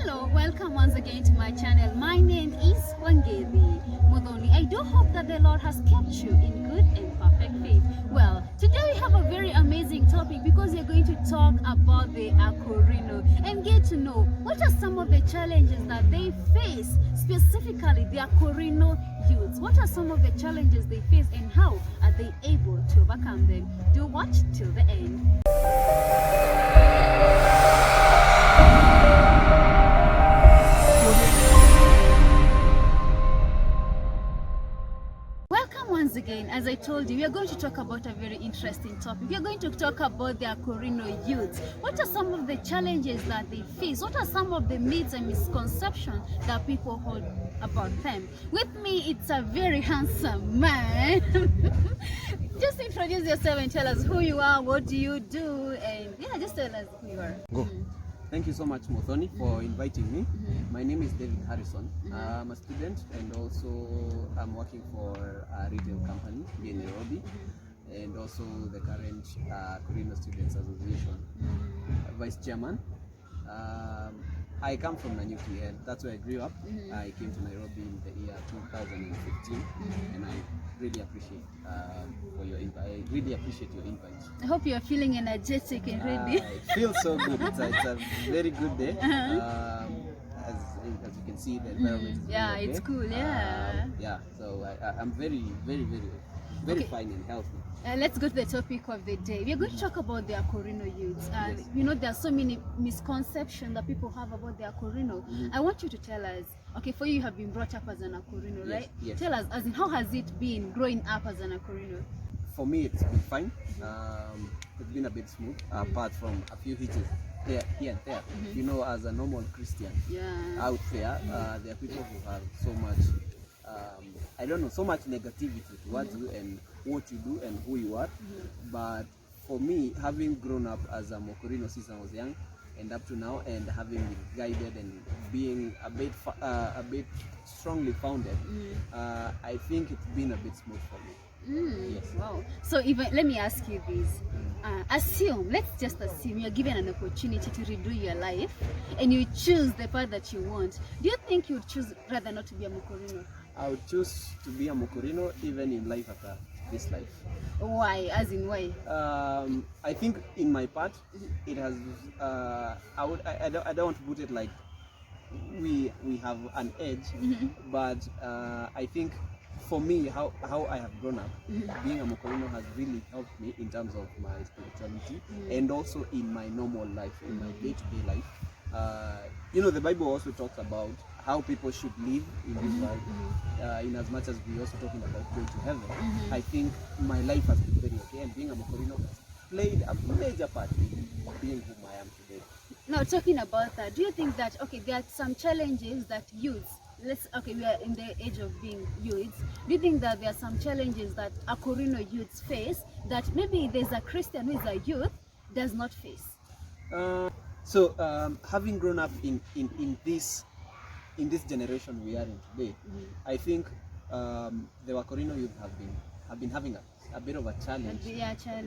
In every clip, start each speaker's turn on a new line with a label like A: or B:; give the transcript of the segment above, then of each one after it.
A: Hello, welcome once again to my channel. My name is Wangeli Modoni. I do hope that the Lord has kept you in good and perfect faith. Well, today we have a very amazing topic because we're going to talk about the Akorino and get to know what are some of the challenges that they face, specifically the Akurino youths. What are some of the challenges they face and how are they able to overcome them? Do watch till the end. Once again, as I told you, we are going to talk about a very interesting topic. We are going to talk about the Akorino youths. What are some of the challenges that they face? What are some of the myths and misconceptions that people hold about them? With me, it's a very handsome man. Just introduce yourself and tell us who you are, what do you do, and yeah, just tell us who you are.
B: Go. Thank you so much, Mothoni, for inviting me. My name is David Harrison. I'm a student and also I'm working for a retail company here in Nairobi and also the current Akorino Students Association Vice Chairman. I come from Nanyuki and that's where I grew up. I came to Nairobi in the year 2015 and I really appreciate your invite.
A: I hope you are feeling energetic and ready.
B: It feels so good. It's a very good day. As you can see, the environment is
A: yeah,
B: okay.
A: It's cool. Yeah.
B: So I'm very okay. Fine and healthy.
A: Let's go to the topic of the day. We're going to talk about the Akorino youths.
B: Yes.
A: You know, there are so many misconceptions that people have about the Akorino. I want you to tell us, okay, for you have been brought up as an Akorino, right?
B: Yes.
A: Tell us, as in, how has it been growing up as an Akorino?
B: For me, it's been fine. It's been a bit smooth, apart from a few hitches here and there. You know, as a normal Christian out there, there are people who have so much, so much negativity towards you and what you do and who you are. But for me, having grown up as a Akorino since I was young and up to now, and having been guided and being a bit strongly founded, I think it's been a bit smooth for me. Yes.
A: Wow. So even let me ask you this. Let's just assume you're given an opportunity to redo your life and you choose the path that you want. Do you think you would choose rather not to be a Akorino?
B: I would choose to be a Akorino even in life after this life.
A: Why? As in why?
B: I think in my part, it has, I don't want to put it like we have an edge, but I think for me, how I have grown up, being a Akorino has really helped me in terms of my spirituality and also in my normal life, in my day-to-day life. You know, the Bible also talks about how people should live in this world, in as much as we also talking about going to heaven. I think my life has been very okay, and being a Akorino has played a major part in being whom I am today.
A: Now, talking about that, do you think that, okay, there are some challenges that youths, we are in the age of being youths. Do you think that there are some challenges that Akorino youths face that maybe there's a Christian who is a youth does not face?
B: Having grown up in this generation we are in today, I think the Akorino youth have been having a bit of a challenge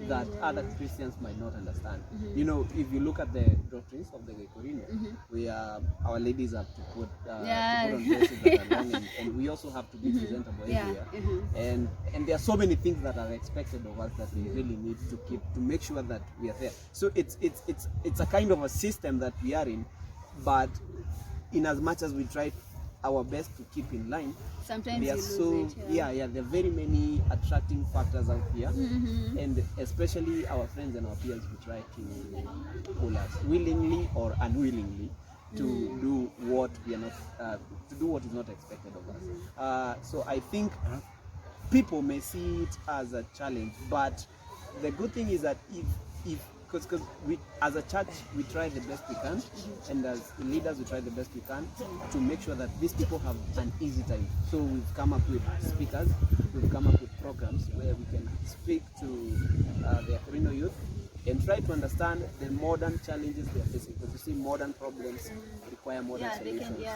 B: that other Christians might not understand. You know, if you look at the doctrines of the Akorino, our ladies have to put on dresses that are long, and we also have to be presentable everywhere. And there are so many things that are expected of us that we really need to make sure that we are there. So it's a kind of a system that we are in, but in as much as we try our best to keep in line,
A: sometimes
B: there are there are very many attracting factors out here, and especially our friends and our peers who try to pull us willingly or unwillingly to do what we are not to do what is not expected of us. So I think people may see it as a challenge, but the good thing is that because we as a church we try the best we can, and as leaders we try the best we can to make sure that these people have an easy time. So we've come up with speakers, we've come up with programs where we can speak to the Akorino youth and try to understand the modern challenges they are facing, because you see modern problems require modern solutions.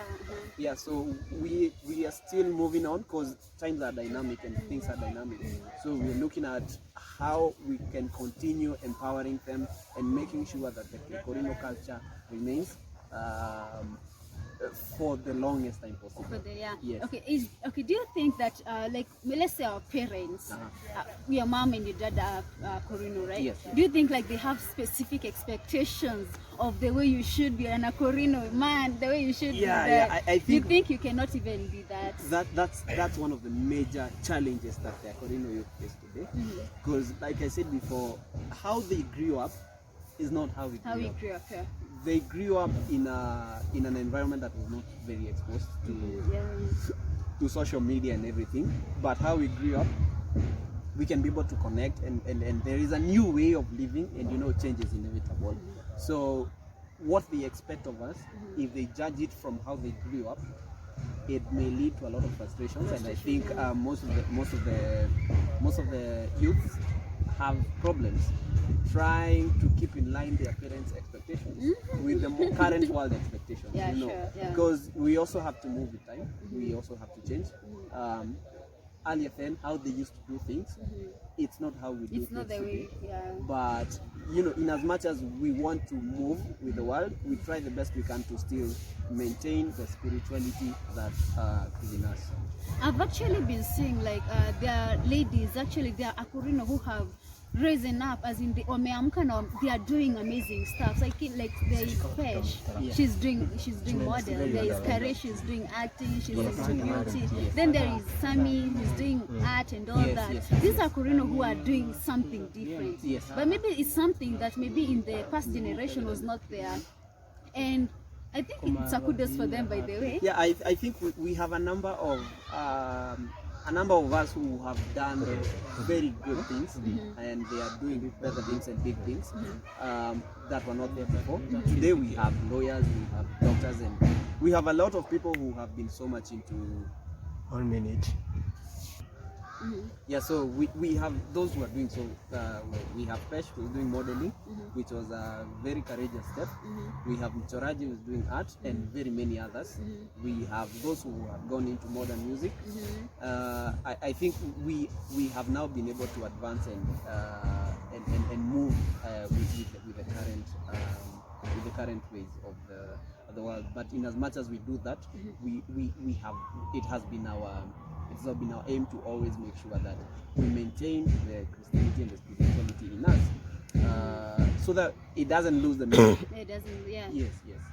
B: So we are still moving on because times are dynamic and things are dynamic. So we're looking at how we can continue empowering them and making sure that the Akorino culture remains for the longest time possible.
A: For the, yeah.
B: Yes.
A: Okay. Do you think that like let's say our parents, your mom and your dad are Akorino, right?
B: Yes.
A: Do you think like they have specific expectations of the way you should be an Akorino man, the way you should be? That
B: I think
A: you think you cannot even be that.
B: That's one of the major challenges that the Akorino youth face today. Because, like I said before, how they grew up is not how we grew up.
A: Yeah.
B: They grew up in an environment that was not very exposed to social media and everything. But how we grew up, we can be able to connect, and there is a new way of living, and change is inevitable. So what they expect of us, if they judge it from how they grew up, it may lead to a lot of frustrations. And I think most of the youths have problems trying to keep in line their parents' expectations with the current world expectations. Because we also have to move with time. We also have to change. Earlier then, how they used to do things, it's not how we do things
A: not the
B: today.
A: way.
B: But in as much as we want to move with the world, we try the best we can to still maintain the spirituality that is in us.
A: I've actually been seeing like there are ladies, actually there are Akurino who have risen up, as in the wameamka now, they are doing amazing stuff. So like there is Pesh, she's doing model, there is Kare, she's doing acting, she's into beauty. Then there is Sami, who's doing art and all that. These are Akurino who are doing something different. But maybe it's something that maybe in the past generation was not there. And I think it's a kudos for them, by the way.
B: Yeah, I think we have a number of us who have done very good things, and they are doing better things and big things that were not there before. Today we have lawyers, we have doctors, and we have a lot of people who have been so much into
C: 1 minute.
B: Yeah, so we have those who are doing so. We have Pesh who is doing modeling, which was a very courageous step. We have Mchoraji who is doing art, and very many others. We have those who have gone into modern music. I think we have now been able to advance and move with the current ways of the world. But in as much as we do that, it has been our aim to always make sure that we maintain the Christianity and the spirituality in us, so that it doesn't lose the meaning.
A: It doesn't, yeah.
B: Yes.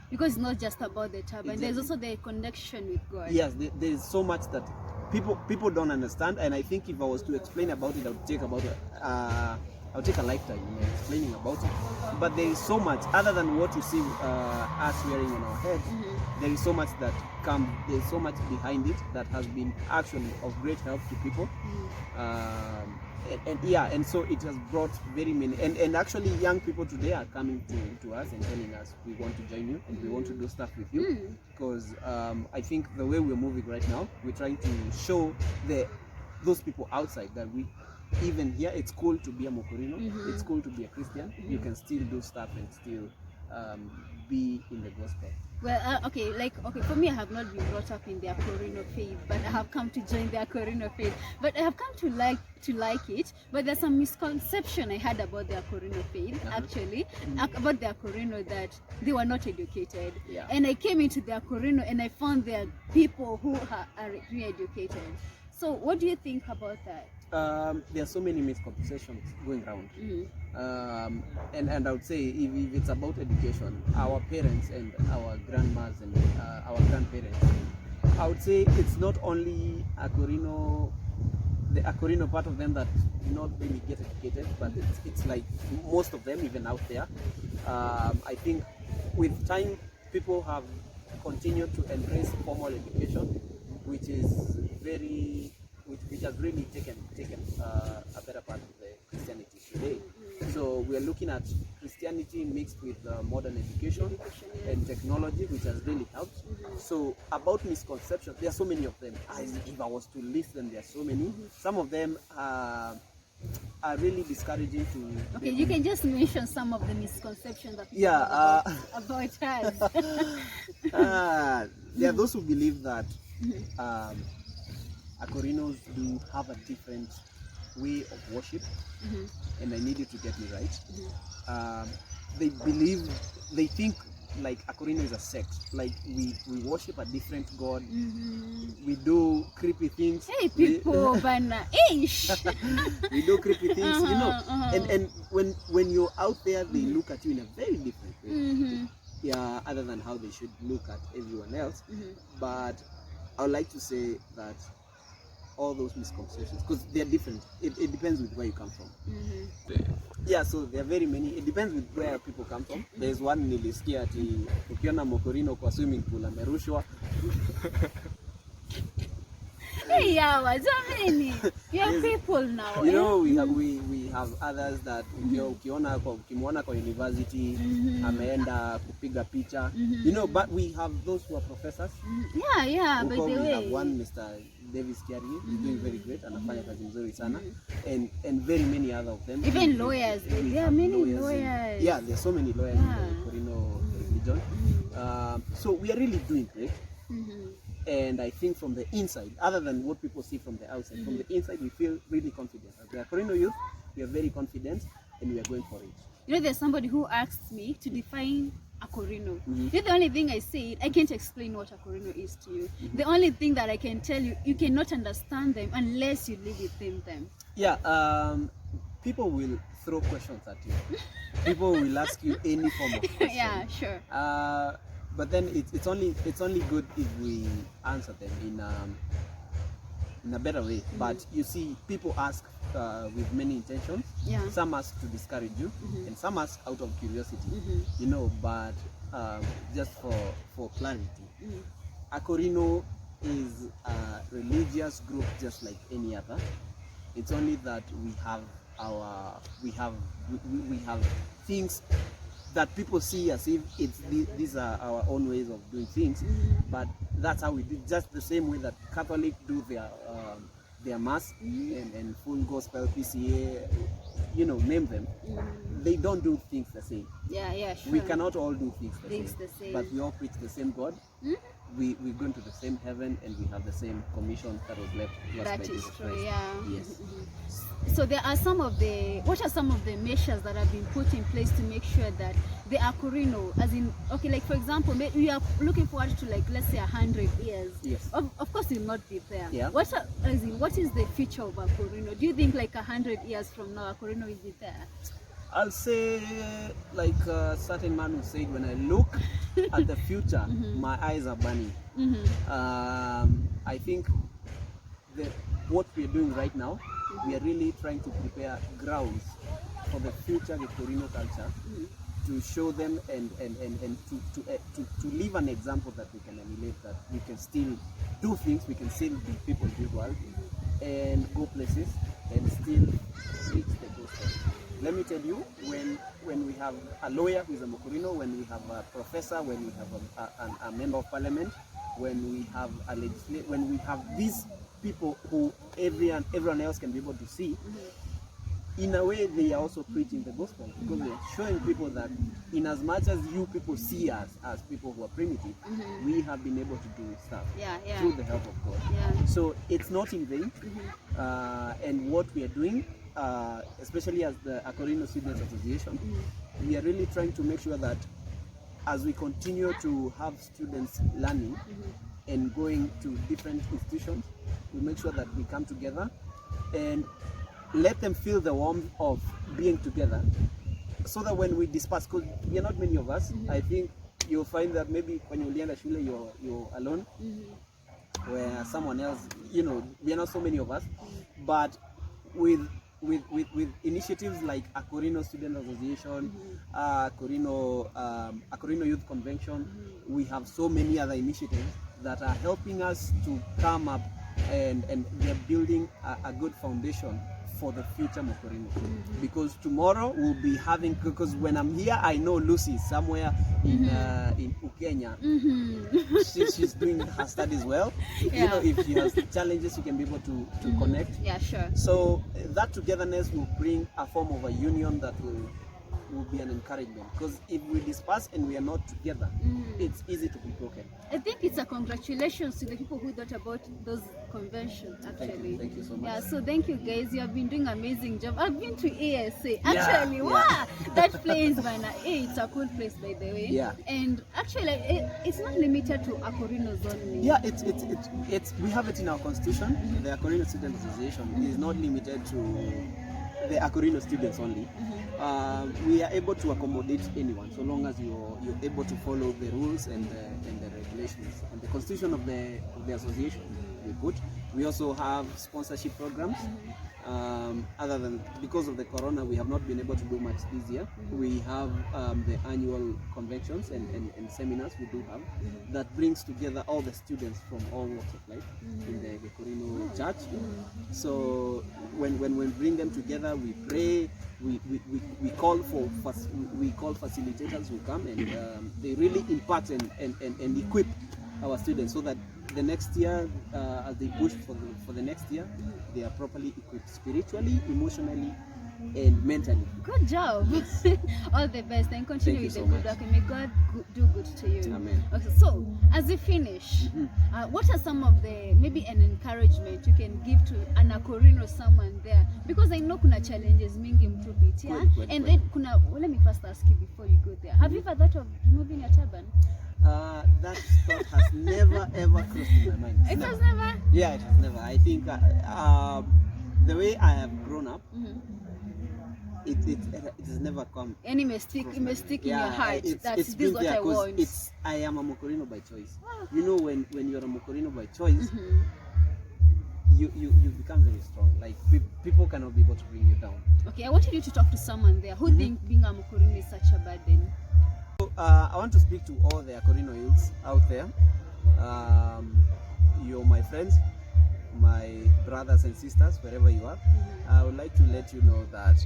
A: Because it's not just about the turban, there's also the connection with God.
B: Yes, there's so much that people don't understand, and I think if I was to explain about it, I'll take a lifetime explaining about it. But there is so much other than what you see us wearing on our head. There is so much that there's so much behind it that has been actually of great help to people. And so it has brought very many, and actually young people today are coming to us and telling us, we want to join you and we want to do stuff with you, because I think the way we're moving right now, we're trying to show those people outside that even here it's cool to be a Akorino, it's cool to be a Christian. You can still do stuff and still be in the gospel.
A: Well, for me, I have not been brought up in the Akorino faith, but I have come to join the Akorino faith. But I have come to like it. But there's some misconception I had about the Akorino faith, actually, about the Akorino, that they were not educated. And I came into the Akorino and I found there are people who are really educated. So what do you think about that?
B: There are so many misconceptions going around, and I would say if it's about education, our parents and our grandmas and our grandparents, I would say it's not only the Akorino part of them that do not really get educated, but it's like most of them, even out there. I think with time, people have continued to embrace formal education, which has really taken a better part of the Christianity today. So we are looking at Christianity mixed with modern education and technology, which has really helped. So about misconceptions, there are so many of them. If I was to list them, there are so many. Some of them are really discouraging to...
A: Okay, you can just mention some of the misconceptions that people about us.
B: There are those who believe that Akorinos do have a different way of worship, and I need you to get me right. They think like Akorino is a sect. Like we worship a different god. We do creepy things.
A: Hey people, bana, ish.
B: We do creepy things, you know. And when you're out there, they look at you in a very different way. Yeah, other than how they should look at everyone else. But I would like to say that all those misconceptions, because they're different. It depends with where you come from. Yeah, so there are very many. It depends with where people come from. There's one nilisikia ati ukiona Akorino kwa swimming pool amerushwa.
A: Hey, yeah, what's happening? We are people now.
B: You know, we have others that ukimwona kwa university ameenda kupiga picha. You know, but we have those who are professors.
A: Yeah, by the way.
B: We have one Mr. Davis Kiari, he's doing very great, anafanya kazi nzuri sana, and very many other of them.
A: Even lawyers, there are many lawyers.
B: Yeah, there are so many lawyers in the Akorino religion. So we are really doing great. And I think from the inside, other than what people see from the outside, from the inside we feel really confident. As the Akorino youth, we are very confident and we are going for it.
A: You know, there's somebody who asked me to define Akorino. You know, the only thing I say, I can't explain what Akorino is to you. The only thing that I can tell you, you cannot understand them unless you live within them. Yeah,
B: people will throw questions at you. People will ask you any form of question.
A: Yeah, sure.
B: But then it's only good if we answer them in a better way. But you see, people ask with many intentions.
A: Yeah.
B: Some ask to discourage you, and some ask out of curiosity. You know, but just for clarity, Akorino is a religious group just like any other. It's only that we have things that people see as if these are our own ways of doing things, but that's how we do. Just the same way that Catholic do their mass and full gospel, PCA, you know, name them. They don't do things the same.
A: Yeah, sure.
B: We cannot all do things the
A: same,
B: but we all preach the same God. We go into the same heaven, and we have the same commission that was left to us by Jesus Christ.
A: That is true, yeah.
B: Yes.
A: So what are some of the measures that have been put in place to make sure that the Akorino, as in, okay, like for example, we are looking forward to, like, let's say 100 years.
B: Yes.
A: Of course, we'll not be there.
B: Yeah.
A: What is the future of Akorino? Do you think like 100 years from now, Akorino will be there?
B: I'll say, like a certain man who said, when I look at the future, my eyes are burning. I think that what we're doing right now, we are really trying to prepare grounds for the future Akorino culture, to show them and to leave an example that we can emulate, that we can still do things, we can still be people in the world, and go places and still reach the gospel. Let me tell you, when we have a lawyer who is a Akorino, when we have a professor, when we have a member of parliament, when we have a legislator, when we have these people who everyone else can be able to see, in a way they are also preaching the gospel, because they are showing people that in as much as you people see us as people who are primitive, we have been able to do stuff through the help of God.
A: Yeah.
B: So it's not in vain. And what we are doing, especially as the Akorino Students Association, we are really trying to make sure that as we continue to have students learning and going to different institutions, we make sure that we come together and let them feel the warmth of being together, so that when we disperse, because we are not many of us, I think you'll find that maybe when you learn a shule, you're alone, where someone else, you know, we are not so many of us, but with initiatives like Akorino Student Association, Akorino Youth Convention, we have so many other initiatives that are helping us to come up, and they're building a good foundation for the future Akorino. Because tomorrow we'll be having, because when I'm here, I know Lucy is somewhere in Kenya. She's doing her studies well. You know, if she has challenges, you can be able to connect.
A: Yeah, sure.
B: So that togetherness will bring a form of a union that will will be an encouragement, because if we disperse and we are not together, it's easy to be broken.
A: I think it's a congratulations to the people who thought about those conventions actually.
B: Thank you so much.
A: Yeah, so thank you guys. You have been doing an amazing job. I've been to ASA.
B: Yeah,
A: Actually,
B: yeah.
A: wow, that place, man, it's a cool place by the way.
B: Yeah.
A: And actually, it's not limited to Akorinos only.
B: Yeah, it's we have it in our constitution. The Akorino Student Association is not limited to the Akorino students only. We are able to accommodate anyone, so long as you're able to follow the rules and the regulations and the constitution of the association. We put. We also have sponsorship programs. Other than, because of the corona, we have not been able to do much this year. We have the annual conventions and seminars we do have that brings together all the students from all walks of life in the Akorino church. So when we bring them together, we pray. We call facilitators who come, and they really impact and equip our students so that the next year, as they push for the next year, they are properly equipped spiritually, emotionally, and mentally.
A: Good job. All the best, and continue with the good work, and may God do good to you.
B: Amen.
A: Okay, so as we finish, what are some of the, maybe an encouragement you can give to an Akorino, someone there, because I know kuna challenges mingi mtupitia, and then kuna, well, let me first ask you before you go there, have you ever thought of removing your turban?
B: That thought has never ever crossed my mind.
A: It has never?
B: Yeah, it has never. I think the way I have grown up, it has never come.
A: Any mistake in your heart that this is what I want.
B: I am a Akorino by choice. You know, when you're a Akorino by choice, you become very strong. Like people cannot be able to bring you down. Okay,
A: I wanted you to talk to someone there who think being a Akorino is such a burden.
B: I want to speak to all the Akurino youths out there. You're my friends, my brothers and sisters, wherever you are. I would like to let you know that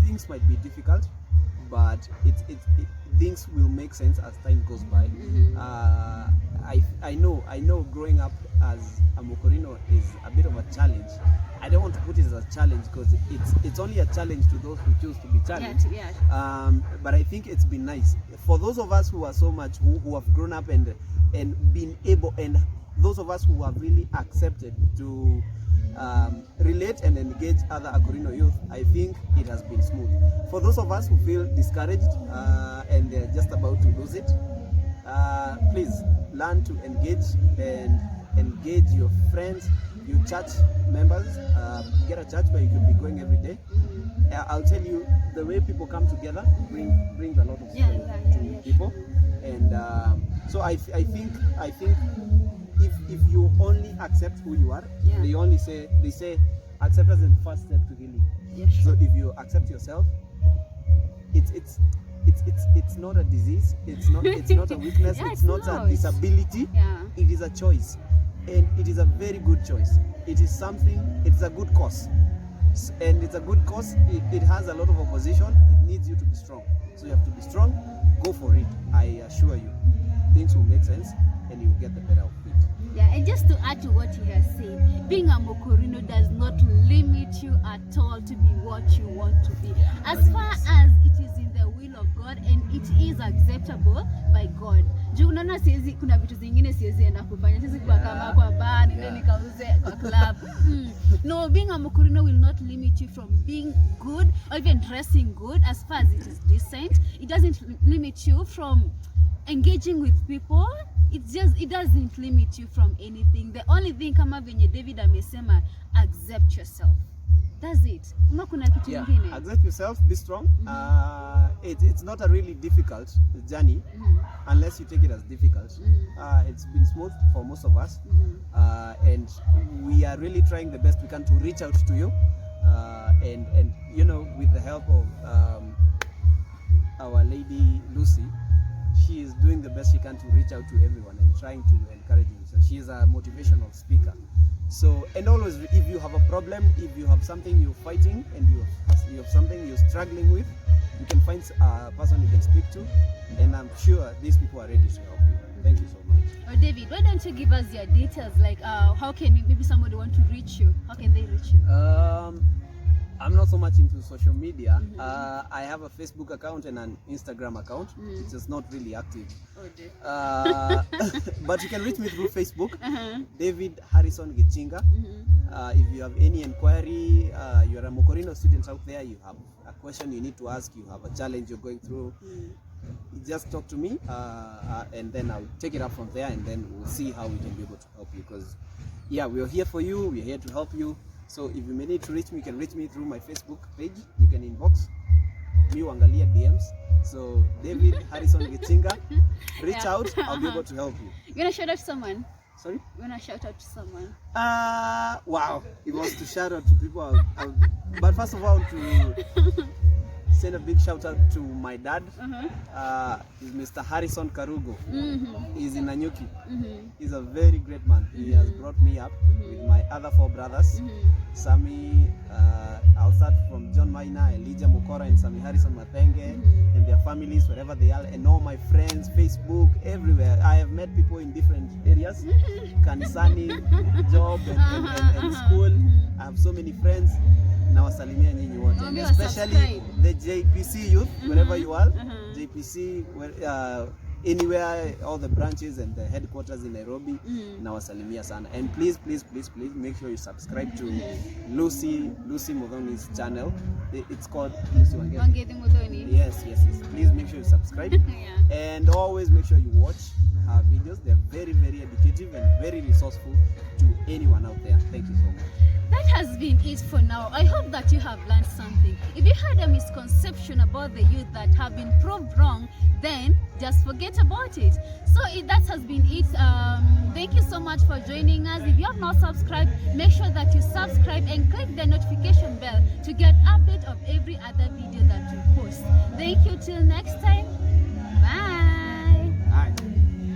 B: things might be difficult, but things will make sense as time goes by. I know growing up as a Akorino is a bit of a challenge. I don't want to put it as a challenge because it's only a challenge to those who choose to be challenged.
A: Yeah.
B: But I think it's been nice for those of us who are so much who have grown up and been able, and those of us who have really accepted to relate and engage other Akorino youth. I think it has been smooth. For those of us who feel discouraged and they're just about to lose it, please learn to engage and engage your friends, your church members. Get a church where you can be going every day. I'll tell you, the way people come together brings a lot of strength to people. And so I think if you only accept who you are, they say acceptance is the first step to healing. So if you accept yourself, it's not a disease, it's not a weakness, it's not a disability. It is a choice, and it is a very good choice. It is something, it's a good cause, and it's a good cause. It has a lot of opposition. It needs you to be strong, so you have to be strong. Go for it. I assure you, things will make sense and you'll get the better of it.
A: Yeah, and just to add to what he has said, being a Akorino does not limit you at all to be what you want to be. As far as it is in the will of God and it is acceptable by God. Juu unaona siwezi, kuna vitu zingine siwezi enda kufanya, siwezi kwa kama kwa bar, nile nikauze kwa club. No, being a Akorino will not limit you from being good or even dressing good as far as it is decent. It doesn't limit you from engaging with people. It doesn't limit you from anything. The only thing, kama venye David amesema, accept yourself. That's it. Kuna kitu kingine.
B: Accept yourself, be strong. It's not a really difficult journey unless you take it as difficult. It's been smooth for most of us, and we are really trying the best we can to reach out to you, and you know, with the help of our lady Lucy. She is doing the best she can to reach out to everyone and trying to encourage you. So she is a motivational speaker. So, and always, if you have a problem, if you have something you're fighting and you have something you're struggling with, you can find a person you can speak to, and I'm sure these people are ready to help you. Thank you so much.
A: Oh, David, why don't you give us your details? Like, how can maybe somebody want to reach you? How can they reach you?
B: I'm not so much into social media. I have a Facebook account and an Instagram account. It's just not really active.
A: Oh, dear.
B: But you can reach me through Facebook, David Harrison Gichinga. If you have any inquiry, you're a Akorino student out there, you have a question you need to ask, you have a challenge you're going through, you just talk to me, and then I'll take it up from there, and then we'll see how we can be able to help you. Because, yeah, we're here for you, we're here to help you. So if you may need to reach me, you can reach me through my Facebook page. You can inbox me, Wangalia DMs. So David Harrison Gichinga, reach out, I'll be able to help you.
A: You wanna shout out to someone?
B: Sorry?
A: You wanna shout out to someone?
B: Wow. It was to shout out to people. But first of all, to send a big shout out to my dad. He's Mr. Harrison Karugo. He's in Nanyuki. He's a very great man. He has brought me up with my other 4 brothers. Sammy, I'll start from John Maina, Elijah Mukora, and Sammy Harrison Matenge, and their families, wherever they are, and all my friends, Facebook, everywhere. I have met people in different areas, kanisani, job, and school. I have so many friends. Nawasalimia nyinyi wote, and especially the JPC youth, wherever you are, JPC, anywhere, all the branches and the headquarters in Nairobi, nawasalimia sana. And please make sure you subscribe to Lucy Mudhoni's channel. It's called Lucy
A: Wangedi Mudhoni.
B: Yes. Please make sure you subscribe. And always make sure you watch her videos. They're very, very educative and very resourceful to anyone out there. Thank you so much.
A: That has been it for now. I hope that you have learned something. If you had a misconception about the youth that have been proved wrong, then just forget about it. So that has been it. Thank you so much for joining us. If you have not subscribed, make sure that you subscribe and click the notification bell to get update of every other video that we post. Thank you till next time.